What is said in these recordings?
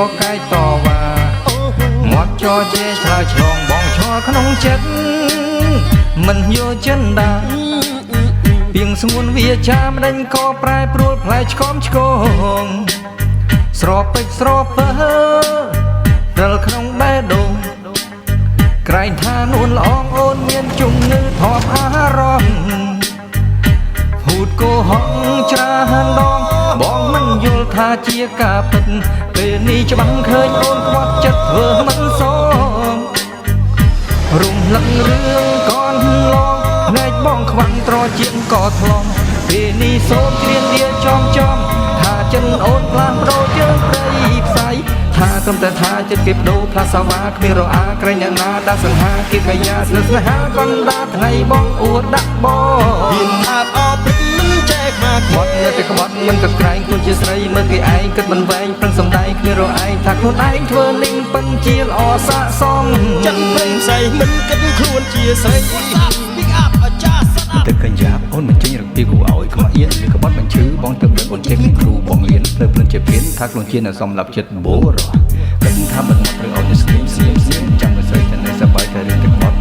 កកាយតវ៉ាមាត់ចោជេឆ្លើយឆ្លងបងឈរក្នុងចិត្តមិនយកចិនដាពីងស្ងួនវាចាម្ដេញក៏ប្រែប្រួលផ្លែឆ្កំឆ្កងស្រពេចស្រពើរិលក្នុងបេះដូងក្រែងថានួនល្អងអូនមានជំងឺថប់អារម្មណ៍ហូតកោហងច្រើនដងបងមិនយល់ថាជាការពិតពេលនេះច្បាំងឃើញអូនខ្វាត់ចិត្តធ្វើមិនសមរំលឹករឿងកនឡងភ្នែកបងខ្វាន់ត្រជាងក៏ថ្លង់ពេលនេះសូមគ្រៀនវាចំថាចិនអូនផ្លាស់ប្ដូរជើងព្រៃផ្សៃថាត្រឹមតែថាចិត្តគេបដូរផ្លាស់សាវ៉ាគ្មានរអាក្រែងអ្នកណាដាក់សង្ហាគេកាយាស្នេហាកណ្ដាលថ្ងៃបងអួតដាក់បងមានថាអបព្រឹកមិនចែកមកខ្មត់នៅតែក្បត់មិនក៏ក្រែងខ្លួនជាស្រីមើលគេឯងគិតមិនវែងប្រឹងសំដែងគ្មានរឯងថាខ្លួនឯងធ្វើនឹងពិនជាល្អស័កសមចិនព្រៃផ្សៃមិនគិតខ្លួនជាស្រីទឹកកញ្ចាបអូនមិនចេញរកពីគូឲ្យខ្មោះអៀនឬក្បត់មិនឈឺបងទៅព្រឹកអូនចេះគ្រូបងរៀនភ្លើភ្លឺជាព្រៀនថាខ្លួនជាអ្នកសំឡាប់ចិត្តបូរោះគិតថាមិនមកឬអូនស្ងៀមចាំមិនស្រីតែនៅសប្បាយតែរឿងទឹកក្បត់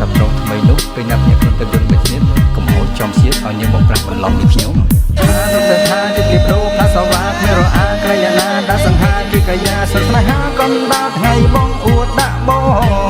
តែប្រុសថ្មីនោះពេលណាប់ញាក់ខ្លួនទៅយន្តមួយស្នៀតកុំហូចចំសៀតឲ្យញឹមបងប្រាស់បន្លំពីខ្ញុំថាទៅថាចិត្តគេបដូរផ្លាស់សាវ៉ាគ្មានរអាក្រែងណាដាក់សង្ហាគេកាយាស្នេហាកណ្ដាលថ្ងៃបងអួតដាក់បង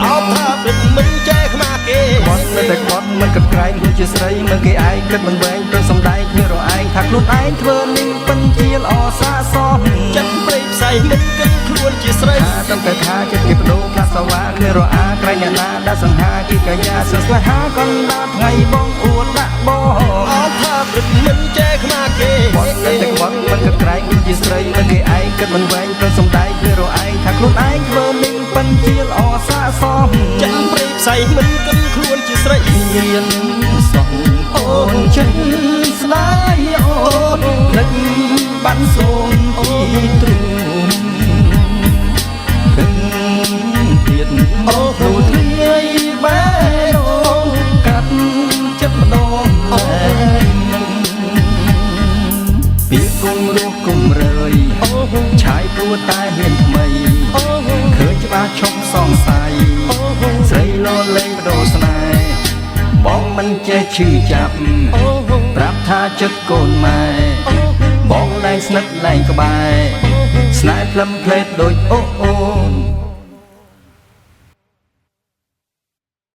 អោបថាព្រឹកមិនចែខ្មាស់គេគាត់នៅតែគាត់មិនគិតក្រែងខ្លួនជាស្រីមើលគេឯងគិតមិនវែងទៅសំដែងគ្មានរឯងថាខ្លួនឯងធ្វើនឹងពិនជាល្អស័កសមចិត្តព្រៃផ្សៃមិនគិតខ្លួនជាស្រីថាតែថាចិត្តគេបដូរផ្លាស់សាវ៉ាគ្មានរអាក្រែងអ្នកណាដាក់សង្ហាគេកាយាស្នេហាកណ្ដាលថ្ងៃបងអួតដាក់បងអោបថាព្រឹកមិនចែខ្មាស់គេគាត់នៅតែគាត់មិនគិតក្រែងខ្លួនជាស្រីមើលគេឯងគិតមិនវែងទៅសំដែងគ្មានរឯងថាខ្លួនឯងធ្វើនឹងពិនជាល្អស័កសមចិត្តព្រៃផ្សៃមិនគិតខ្លួនជាស្រីមានសងអូនចិត្តស្ដាយអូនភ្លេចបានសូនពីទ្រូងគិនទៀតអូខ្លួនធាយបែរអូនកាត់ចិត្តម្ដងពីគុំរស់គុំរើយឆាយព្រោះតែមានថ្មីឃើញច្បាស់ឈប់សង្ស័យស្រីលោលេងបដូរស្នេហ៍បងមិនចេះឈឺចាប់ប្រាប់ថាចិត្តកូនម៉ែបងលែងស្និទ្ធលែងក្បែរស្នេហ៍ផ្លឹមផ្លេតដូចអូន